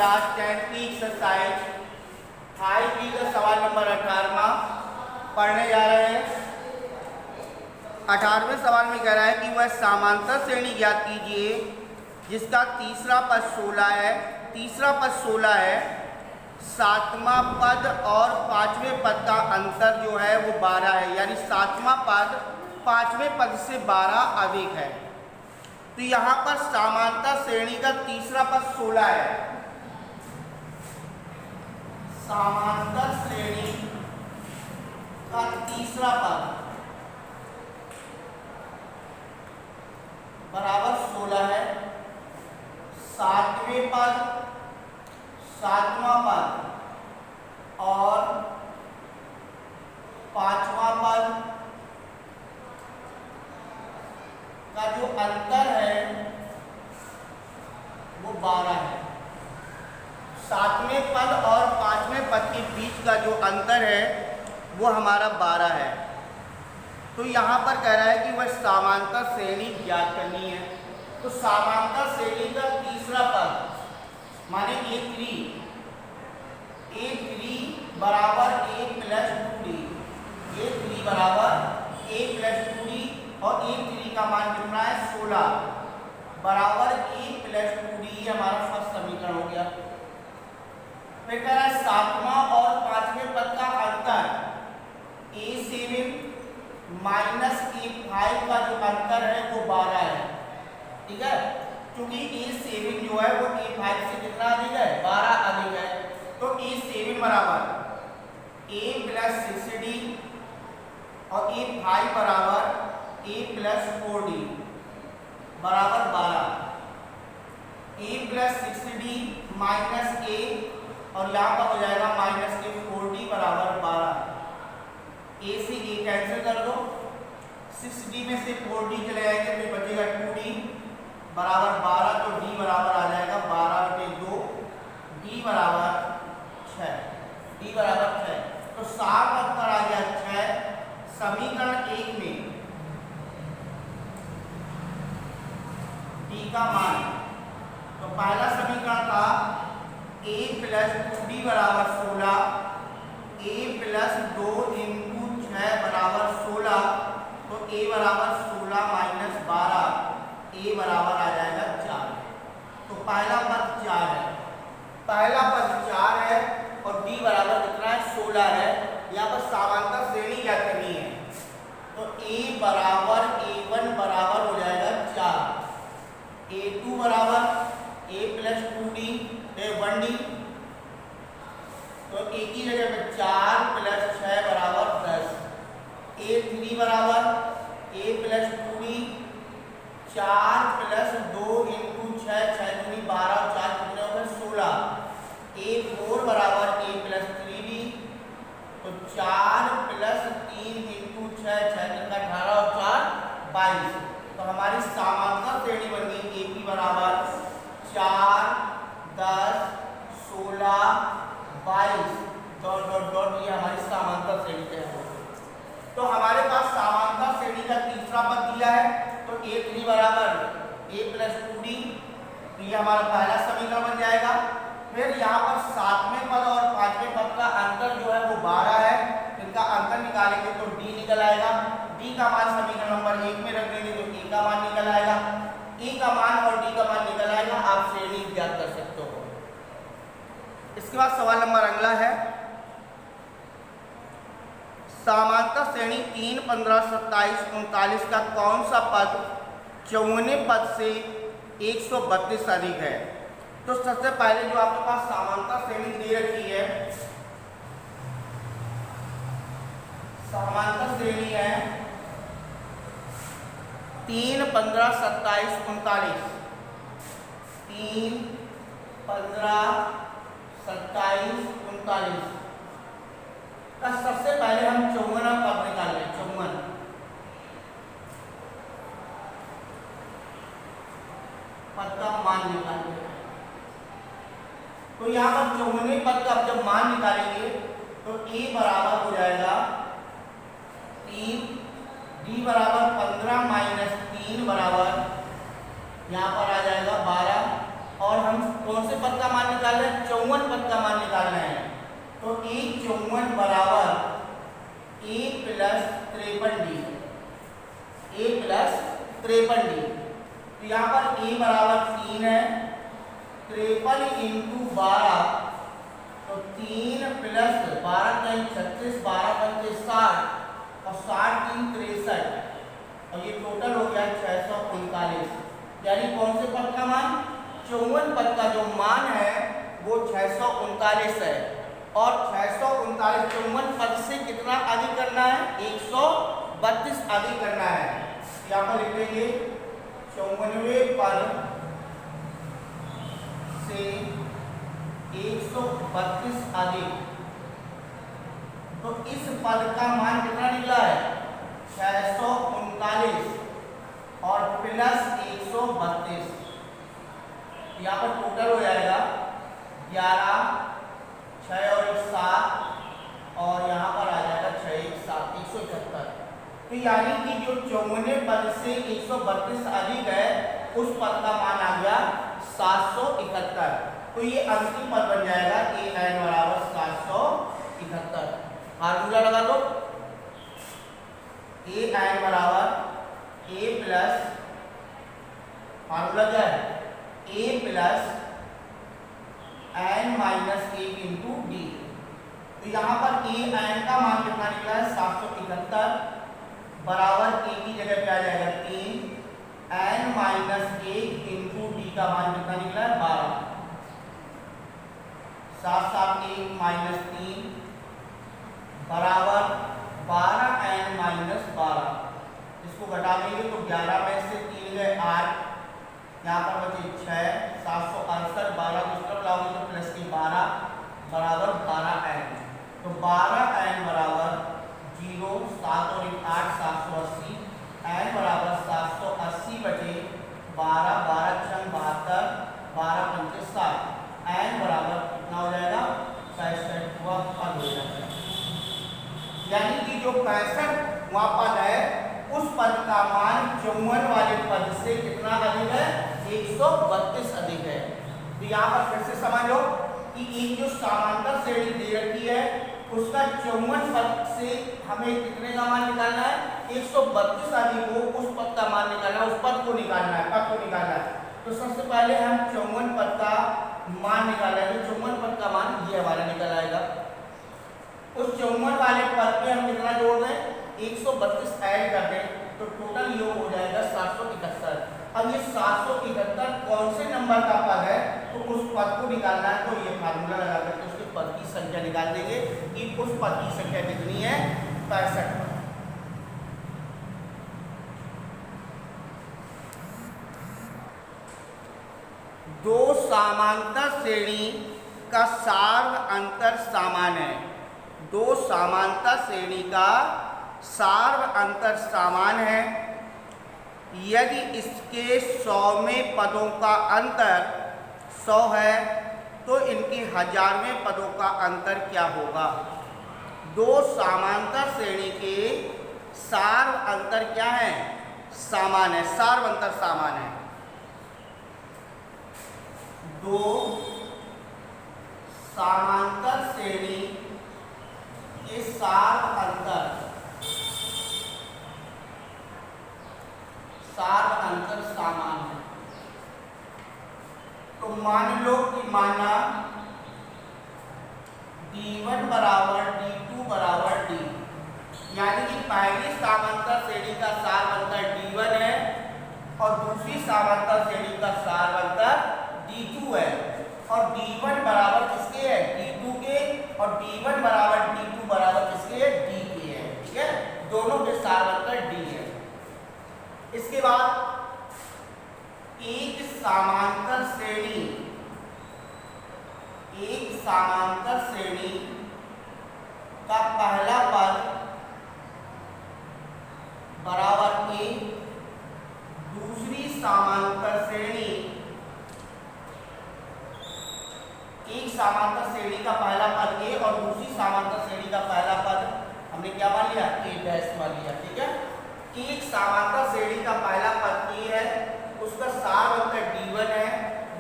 Class 10 की exercise high की का सवाल नंबर 18वां पढ़ने जा रहे हैं। 18वें सवाल में कह रहा है कि वह समांतर श्रेणी ज्ञात कीजिए जिसका तीसरा पद 16 है, तीसरा पद 16 है, सातवां पद और पांचवें पद का अंतर जो है वो 12 है, यानी सातवां पद पांचवें पद से 12 अधिक है। तो यहाँ पर समांतर श्रेणी का तीसरा पद 16 है, समांतर श्रेणी का तीसरा पद बराबर 16 है, सातवें पद, सातवां पद और पांचवा पद का जो अंतर है वो 12 है। सातवें पद और पांचवें पद के बीच का जो अंतर है वो हमारा 12 है। तो यहाँ पर कह रहा है कि वह समांतर श्रेणी ज्ञात करनी है। तो समांतर श्रेणी का तीसरा पद माने a3 बराबर a प्लस 2d, a3 बराबर a प्लस 2d और a3 का मान कितना है 16 बराबर a प्लस 2d, हमारा फर्स्ट समीकरण हो गया। फिर कह रहा है सातवां और पांचवें पद का अंतर a7 माइनस a5 का जो अंतर है वो 12 है, ठीक है, क्योंकि a7 जो है वो a5 से कितना अधिक है, 12 अधिक है। तो a7 बराबर a प्लस 6d और a5 बराबर a प्लस 4d बराबर 12। a plus 6d minus a और यहाँ पर हो जाएगा माइनस a 4d बराबर 12। a से a कैंसिल कर दो, 6d में से 4d चले जाएंगे तो बचेगा 2d बराबर 12। तो d बराबर आ जाएगा 12/2, d बराबर 6, d बराबर 6। तो साफ उत्तर आ गया 6। समीकरण 1 में d का मान, तो पहला समीकरण था a प्लस 2d बराबर 16, a प्लस 2 इंटू 6 बराबर 16, तो a बराबर 16 माइनस 12, a बराबर आ जाएगा 4। तो पहला पद 4 है, पहला पद 4 है और d बराबर कितना है 16 है। यहाँ पर समांतर श्रेणी क्या करनी है, तो a बराबर a1 बराबर हो जाएगा 4, a2 बराबर a प्लस 2d 1d, तो a की जगह पे 4 प्लस 6 बराबर 10, a3 बराबर a plus 2d 4 plus 2 into 6, 6 दूनी 12 और 4 कितने हो गए 16, a4 बराबर a प्लस 3d, तो 4 प्लस 3 इंटू 6, 6 तीन का 18 और 4 22। तो हमारी समांतर श्रेणी बन गई AP बराबर 4 10 16 22 डॉट डॉट डॉट, ये हमारी समांतर श्रेणी है। तो हमारे पास समांतर श्रेणी का तीसरा पद दिया है, तो a3 बराबर a प्लस 2d, तो ये हमारा पहला समीकरण बन जाएगा। फिर यहाँ पर सातवें पद और पांचवें पद का अंतर जो है वो 12 है, इनका अंतर निकालेंगे तो d निकल आएगा। d का मान समीकरण नंबर 1 में रख देंगे तो a का मान निकल आएगा, a का मान और d का मान निकल आएगा। आप श्रेणी ज्ञात कर सकते हो। इसके बाद सवाल नंबर अगला है, समांतर श्रेणी 3 15 27 39 का कौन सा पद 54वें पद से 132 अधिक है। तो सबसे पहले जो आपके पास समांतर श्रेणी दे रखी है, समांतर श्रेणी है 3 15 27 39, 3 15 27 39 का सबसे पहले हम 54वां पद निकाल लें। 54 पद का मान निकाल लें। तो यहाँ पर 54वें पद का जब मान निकालेंगे तो a बराबर हो जाएगा 3, d बराबर 15 माइनस 3 बराबर यहाँ पर आ जाएगा 12, और हम कौन से पद का मान निकाल निकालना है, 54 पद का मान निकालना है। तो A54 बराबर A plus 53D, A plus 53D। तो यहाँ पर A बराबर 3 है, 53 इंटू 12, तो 3 प्लस 12 का 36, 12 पंचे 60 और 60 3 63, और ये टोटल हो गया 639। यानी कौन से पद का मान? 54 पद का जो मान है वो 639 है। और 639 54 पद से कितना अधिक करना है? 132 अधिक करना है। यहाँ पर लिखेंगे 54वें पद से 132 अधिक। तो इस पद का मान कितना निकला है? 639 और प्लस 132। यहाँ पर टोटल हो जाएगा 11, 6 और 1 7, और यहाँ पर आ जाएगा 6 1 7, 171। तो यानी कि जो 54वें पद से 132 अधिक है उस पद का मान आ गया 771। तो ये अंतिम पद बन जाएगा an बराबर 771। फार्मूला लगा लो, an बराबर a प्लस, फार्मूला क्या है? a plus n minus 1 into D. तो यहाँ पर an का मान कितना निकला है? 771 बराबर a की जगह पे आ जाएगा 3, n माइनस 1 इंटू डी का मान कितना निकला है? 12। 7 7 1 माइनस 3 बराबर 12n माइनस 12। इसको घटा देंगे तो 11 में से 3 गए 8, यहाँ पर बचे 6, 768, 12 को इस तरफ लाओगे तो प्लस की 12 बराबर 12n। तो 12n बराबर 0, 7 और 1 8, 780, n बराबर 780 बचे 12, 12 छंग 72, 12 पंचे 60, n बराबर कितना हो जाएगा? 65वां पद हो जाएगा। यानी कि जो 65वां पद है उस पद का मान 54 वाले पद से कितना अधिक है? 132 अधिक है। तो यहाँ पर फिर से समझो कि एक जो समांतर श्रेणी दे रखी है उसका 54 पद से हमें कितने का मान निकालना है? 132 अधिक हो उस पद का मान निकालना है, उस पद को निकालना है, पद को निकालना है। तो सबसे पहले हम 54 पद का मान निकालेंगे। तो 54 पद का मान ये हमारा निकल आएगा। उस 54 वाले पद पे हम कितना जोड़ दें? 132 ऐड कर दें तो टोटल योग हो जाएगा 771। अब ये 771 कौन से नंबर का पद है तो उस पद को निकालना है। तो ये फार्मूला लगा करके उसके पद की संख्या निकाल देंगे कि उस पद की संख्या कितनी है? 65 पद। दो समांतर श्रेणी का सार्व अंतर समान है। दो समांतर श्रेणी का सार्व अंतर समान है यदि इसके 100वें पदों का अंतर 100 है तो इनके 1000वें पदों का अंतर क्या होगा? दो समांतर श्रेणी के सार्व अंतर क्या है? समान है, सार्व अंतर समान है। दो समांतर श्रेणी के सार्व अंतर समान है। तो मान लो कि माना D1 बराबर D2 बराबर D, यानी कि पहली समांतर श्रेणी का सार्व अंतर D1 है और दूसरी समांतर श्रेणी का सार्व अंतर D2 है। और D1 बराबर किसके है? D2 के। और D1 बराबर D2 बराबर किसके है? D के है। ठीक है, दोनों के सार्व अंतर D है। इसके बाद एक समांतर श्रेणी का पहला पद बराबर A, दूसरी समांतर श्रेणी, एक समांतर श्रेणी का पहला पद A और दूसरी समांतर श्रेणी का पहला पद हमने क्या मान लिया? A डैश मान लिया। ठीक है, एक समांतर श्रेणी का पहला पद A है, उसका सार्व अंतर D1 है,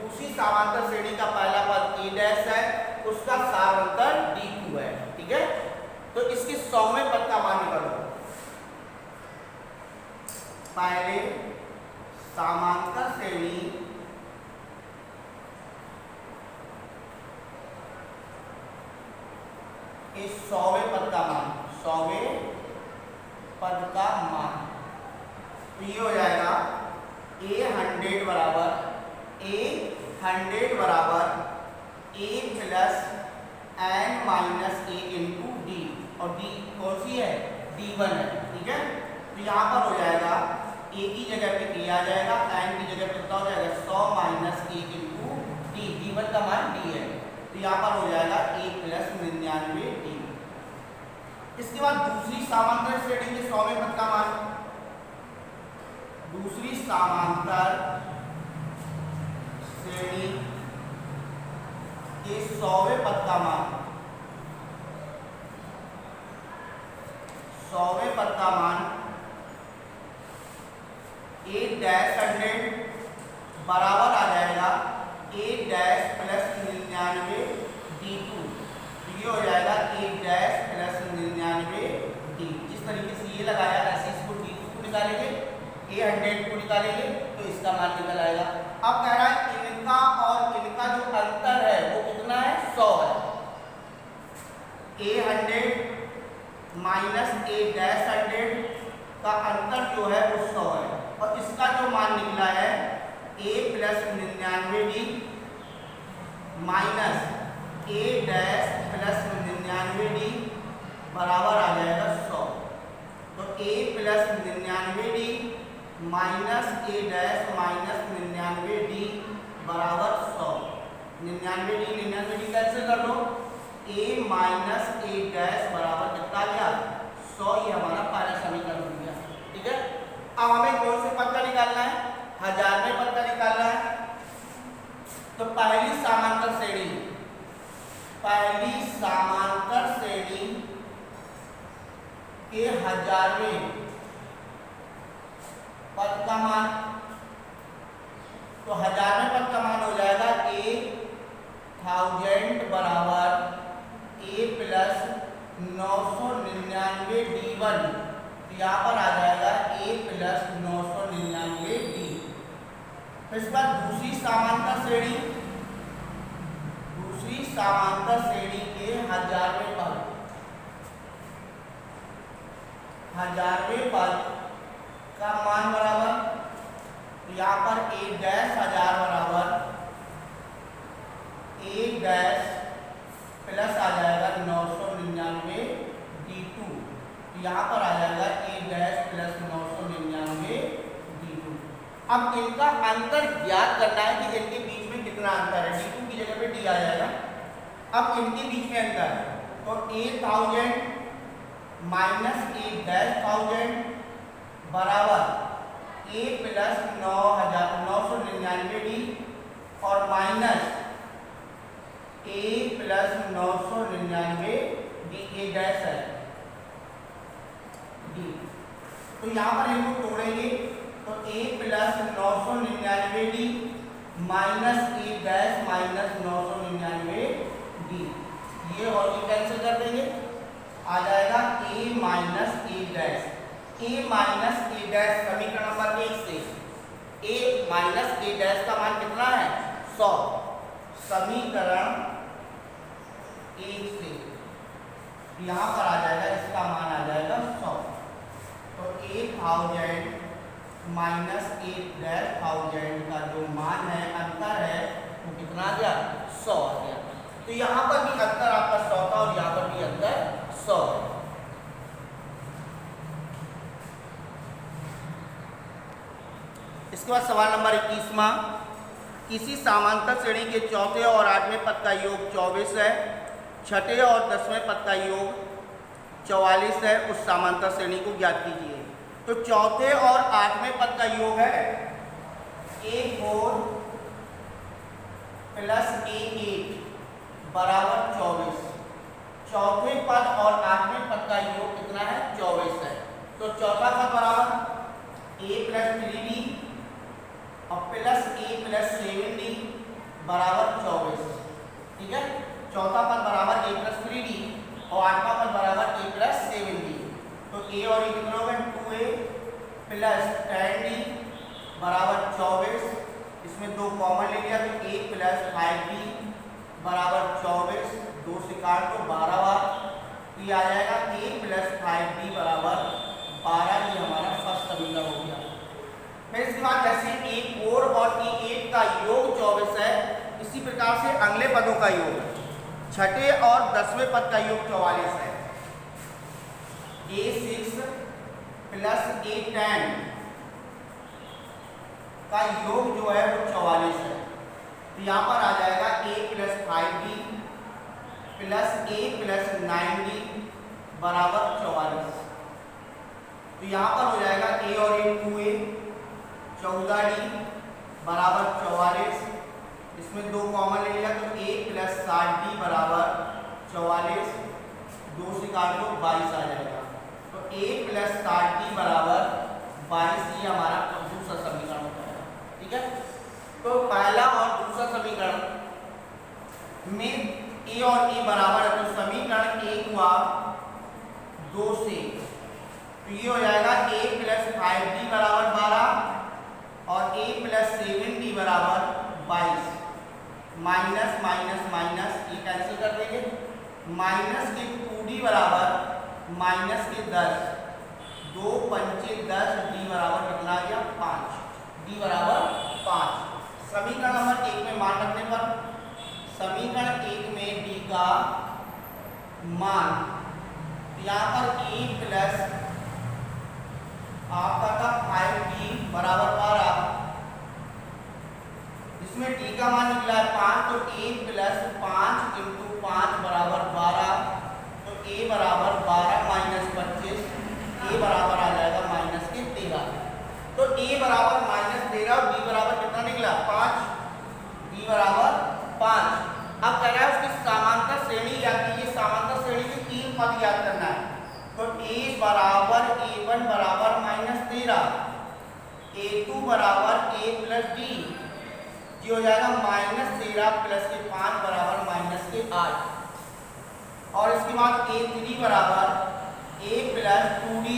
दूसरी समांतर श्रेणी का पहला पद A डैश तो इसके 100वें पद का मान निकालो। पहले समांतर श्रेणी के 100वें पद का मान, 100वें पद का मान, तो ये हो जाएगा A100 बराबर A100 बराबर A plus n minus A into D, और डी कौन सी है, D1 है, ठीक है। तो यहाँ पर हो जाएगा A की जगह पे A आ जाएगा, n की जगह पे कितना हो जाएगा 100 माइनस ए इंटू डी, D1 का मान D है, तो यहाँ पर हो जाएगा A प्लस 99 D। इसके बाद दूसरी समांतर श्रेणी के 100वें पद का मान, दूसरी समांतर श्रेणी के 100वें पद का मान, 100वें पद का मान A-100 बराबर आ जाएगा A- प्लस 99 D2, तो ये हो जाएगा A- प्लस 99 D। जिस तरीके से ये लगाया ऐसे इसको D2 को निकालेंगे, A100 को निकालेंगे तो इसका मान निकल आएगा। अब कह रहा है इनका और इनका जो अंतर है वो कितना है, 100 है। A100 माइनस A-100 का अंतर जो है वो 100 है, और इसका जो मान निकला है A plus 99D minus A- plus 99D बराबर आ जाएगा 100। तो A plus 99D minus A- minus 99D बराबर 100। 99D कैंसिल कर लो, A माइनस A- बराबर कितना आ गया 100, ये हमारा पहला समीकरण हो गया, ठीक है। अब हमें कौन से पद का निकालना है, 1000वें पद का निकालना है। तो पहली समांतर श्रेणी के 1000वें पद का मान, तो 1000वें पद का मान हो जाएगा A1000 बराबर A प्लस 999 D1, तो यहाँ पर आ जाएगा A प्लस 999 D। फिर इसके बाद दूसरी समांतर श्रेणी के 1000वें पद का मान बराबर, तो यहाँ पर A-1000 बराबर A- प्लस आ जाएगा 999 D2, तो यहाँ पर आ जाएगा A- प्लस 999 D2। अब इनका अंतर ज्ञात करना है कि इनके बीच में कितना अंतर है, D2 की जगह पे D आ जाएगा। अब इनके बीच में अंतर है, तो A1000 माइनस A-1000 बराबर A प्लस 999D और minus A plus 999 D A- है D। तो यहाँ पर इनको तोड़ेंगे तो A plus 999D minus A- minus 999D, ये और ये कैंसिल कर देंगे, आ जाएगा A minus A-, A minus A- समीकरण नंबर 1 से A माइनस A- का मान कितना है 100, समीकरण 1 से यहाँ पर आ जाएगा, इसका मान आ जाएगा 100। तो 1000 माइनस A-1000 का जो मान है, अंतर है, वो कितना आ गया 100 आ गया। तो यहाँ पर भी अंतर आपका 100 था और यहाँ पर भी अंतर 100 है। इसके बाद सवाल नंबर 21वां, किसी समांतर श्रेणी के चौथे और 8वें पद का योग 24 है, छठे और 10वें पद का योग 44 है, उस समांतर श्रेणी को ज्ञात कीजिए। तो चौथे और 8वें पद का योग है A4 प्लस A8 बराबर 24। चौथे पद और 8वें पद का योग कितना है 24 है। तो चौथा पद बराबर A प्लस 3D और प्लस A प्लस 7D बराबर 24, ठीक है। चौथा पद बराबर A प्लस 3D और 8वां पद बराबर a प्लस 7d। तो a और e कितना होगा 2a प्लस 10d बराबर 24। इसमें 2 कॉमन ले लिया तो a प्लस 5d बराबर 24, 2 से काट दो 12 बार, तो ये आ जाएगा a प्लस 5d बराबर 12। ये हमारा फर्स्ट समीकरण हो गया। फिर इसके बाद जैसे a4 और e8 का योग 24 है, इसी प्रकार से अगले पदों का योग, छठे और 10वें पद का योग 44 है। a6 प्लस a10 का योग जो है वो 44 है। तो यहाँ पर आ जाएगा a plus 5d plus a plus 9d बराबर 44। तो यहाँ पर हो जाएगा a और a 2a 14d बराबर 44। इसमें 2 कॉमन ले लिया तो a प्लस 60d बराबर 44, 2 से काट दो 22 आ जाएगा। तो a प्लस 60d बराबर 22 ये हमारा दूसरा समीकरण होता है। ठीक है, तो पहला और दूसरा समीकरण में a और e बराबर है, तो समीकरण 1 हुआ 2 से, तो ये हो जाएगा a प्लस 5d बराबर 12 और a प्लस 7d बराबर 22। माइनस माइनस माइनस ये कैंसिल कर देंगे, माइनस के 2d बराबर माइनस के 10, 2 पंचे 10, d बराबर कितना आ गया 5, d बराबर 5। समीकरण नंबर 1 में मान रखने पर समीकरण 1 में d का मान, यहाँ पर a प्लस आपका था 5d बराबर 12, इसमें d का मान निकला है 5, तो a प्लस 5 इंटू 5 बराबर 12, तो a बराबर 12 माइनस 25, a बराबर आ जाएगा माइनस के 13। तो a बराबर माइनस 13 और b बराबर कितना निकला 5, b बराबर 5। अब कह रहा है उसकी समांतर श्रेणी याद कीजिए, समांतर श्रेणी के 3 पद याद करना है। तो a बराबर a1 बराबर माइनस 13, a2 बराबर a प्लस d, ये हो जाएगा माइनस 13 प्लस के 5 बराबर माइनस के 8, और इसके बाद a3 बराबर a प्लस 2d,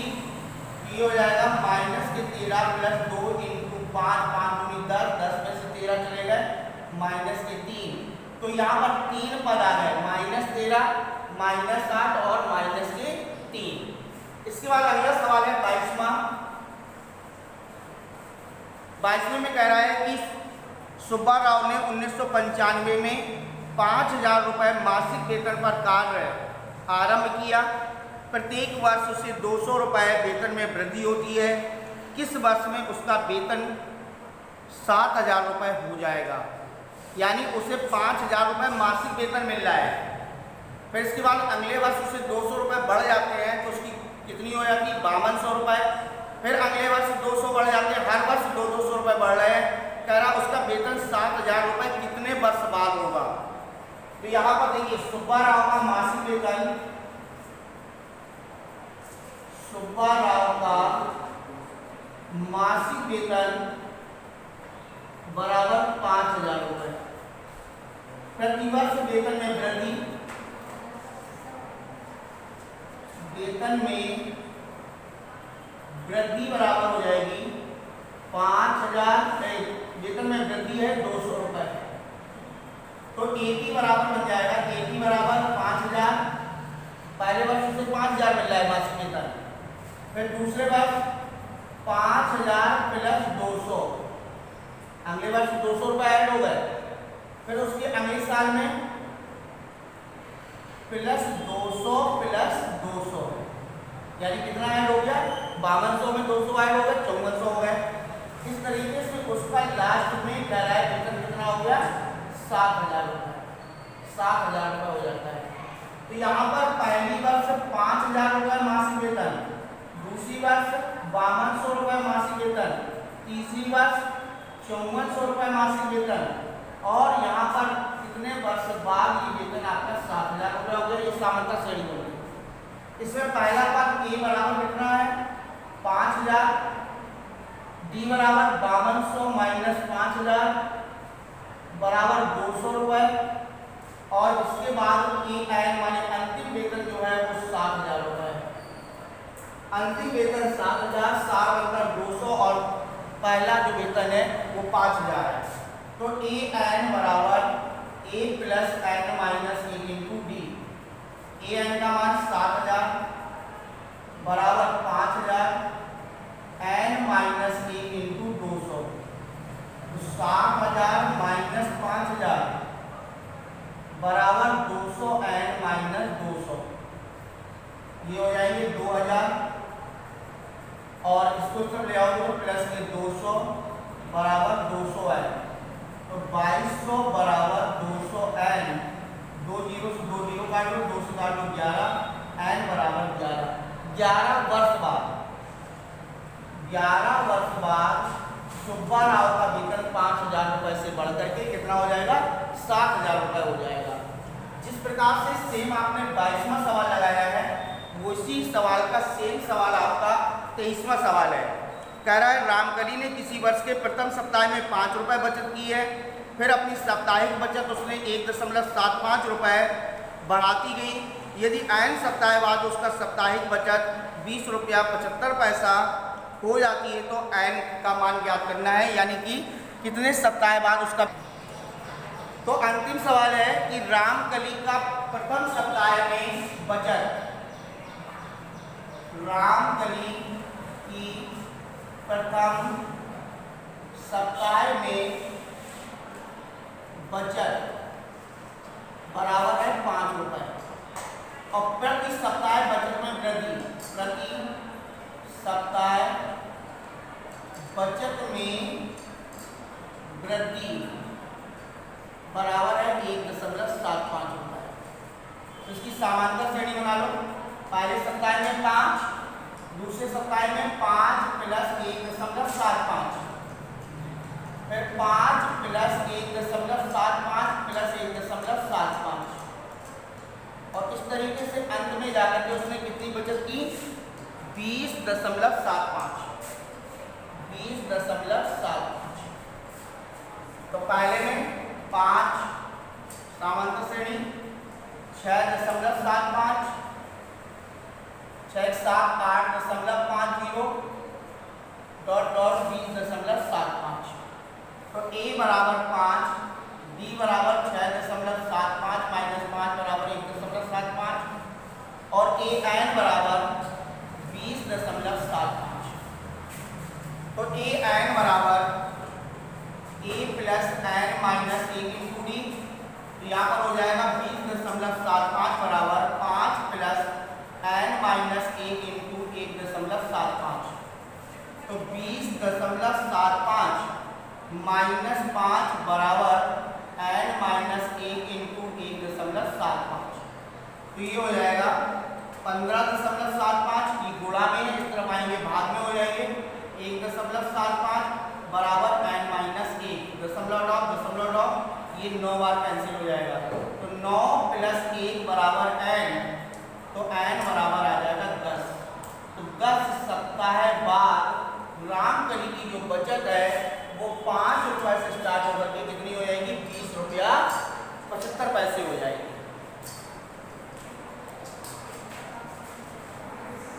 ये हो जाएगा माइनस के 13 प्लस 2 इंटू 5, 5 दूनी 10, 10 में से 13 चले गए माइनस के 3। तो यहाँ पर 3 पद आ गए, माइनस 13, माइनस 8 और माइनस के 3। इसके बाद अगला सवाल है 22वां। 22वें में कह रहा है कि सुब्बा राव ने 1995 में 5,000 रुपये मासिक वेतन पर कार्य आरंभ किया। प्रत्येक वर्ष उसे 200 रुपये वेतन में वृद्धि होती है। किस वर्ष में उसका वेतन 7,000 रुपये हो जाएगा? यानी उसे 5,000 रुपये मासिक वेतन मिल रहा है, फिर इसके बाद अगले वर्ष उसे 200 रुपये बढ़ जाते हैं, तो उसकी कितनी हो जाती है 5200 रुपये। फिर अगले वर्ष 200 बढ़ जाते हैं, हर वर्ष 200 रुपये बढ़ रहे हैं। कह रहा उसका वेतन 7,000 रुपये कितने वर्ष बाद होगा? तो यहाँ पर देखिए सुब्बा राव का मासिक वेतन, सुब्बा राव का मासिक वेतन बराबर 5,000 रुपये। प्रतिवर्ष वेतन में वृद्धि, वेतन में वृद्धि बराबर हो जाएगी 5,000, वेतन में वृद्धि है 200 रुपये, तो एटी बराबर बन जाएगा, एटी बराबर 5,000, पहले वर्ष से 5,000 मिल रहा है मासिक वेतन, फिर दूसरे वर्ष 5,000 प्लस 200, अगले वर्ष 200 रुपये ऐड हो गए, फिर उसके अगले साल में प्लस 200 प्लस 200, यानी कितना ऐड हो गया 5200 में 200 ऐड हो गए 5400 हो गए। इस तरीके से उसका लास्ट में कह रहा है वेतन कितना हो गया 7,000 रुपये, 7,000 रुपये हो जाता है। तो यहाँ पर पहली वर्ष 5,000 रुपये मासिक वेतन, दूसरी वर्ष 5200 रुपये मासिक वेतन, तीसरी वर्ष 5400 रुपये मासिक वेतन, और यहाँ पर कितने वर्ष बाद ये वेतन आपका 7,000 रुपये हो गया। ये समांतर श्रेणी हो गई। इसमें पहला पद ए बराबर कितना है 5,000, डी बराबर 5200 माइनस 5,000 बराबर 200 रुपये, और इसके बाद ए एन माने अंतिम वेतन जो है अंतिम वेतन 7,000, सार वेतन 200 और पहला जो वेतन है वो 5,000 है। तो ए एन बराबर A plus N minus 1 into D. A N का मान 7,000 बराबर 5,000 एन माइनस 1 इंटू 200। तो 7,000 माइनस 5,000 बराबर 200 एन माइनस 200। ये हो जाएंगे 2,000 और इसको सब ले आओगे तो प्लस के 200 बराबर 200 एन। तो 2200 बराबर 200 एन। 2 जीरो से 2 जीरो काट लो, 2 से काट लो 11 एन बराबर 11। 11 वर्ष बाद 11 वर्ष बाद सुब्बा राव का वेतन 5,000 रुपए से बढ़ करके कितना हो जाएगा? 7,000 रुपए हो जाएगा। जिस प्रकार से सेम आपने 22वां सवाल लगाया है, उसी सवाल का सेम सवाल आपका 23वां सवाल है। कह रहा है रामकली ने किसी वर्ष के प्रथम सप्ताह में 5 रुपए बचत की है, फिर अपनी साप्ताहिक बचत उसने 1.75 रुपए बढ़ाती गई। यदि n सप्ताह बाद उसका साप्ताहिक बचत 20 रुपया 75 पैसा हो जाती है तो n का मान ज्ञात करना है, यानी कि कितने सप्ताह बाद उसका। तो अंतिम सवाल है कि रामकली का प्रथम सप्ताह में बचत, रामकली की प्रथम सप्ताह में बचत बराबर है 5 रुपए और प्रति सप्ताह बचत में वृद्धि, प्रति सप्ताह बचत में वृद्धि बराबर है 1.75 रुपए। तो इसकी समांतर श्रेणी बना लो। पहले सप्ताह में 5, दूसरे सप्ताह में 5 प्लस 1.75, फिर 5 प्लस 1.75 प्लस 1.75 और इस तरीके से अंत में जाकर के उसने कितनी बचत की? 20.75। 20.75। तो पहले में 5 समांतर श्रेणी 6.75, 6 7 8.50 डॉट डॉट 20.75। तो a बराबर 5, b बराबर 6.75 माइनस 5 बराबर 1.75 और a n बराबर 20.75। तो a n बराबर a plus n minus 1 into D. तो यहाँ पर हो जाएगा 20.75 बराबर 5 प्लस n माइनस 1 इंटू 1.75। तो 20.75 माइनस 5 बराबर n माइनस 1 इंटू 1.75। तो ये हो जाएगा 15.75। ये गुणा में है, इस तरफ आएंगे भाग में हो जाएंगे। 1.75 बराबर n माइनस 1, दशमलव डॉट ये 9 बार कैंसिल हो जाएगा। तो 9 प्लस 1 बराबर n, तो n बराबर आ जाएगा 10। तो 10 सप्ताह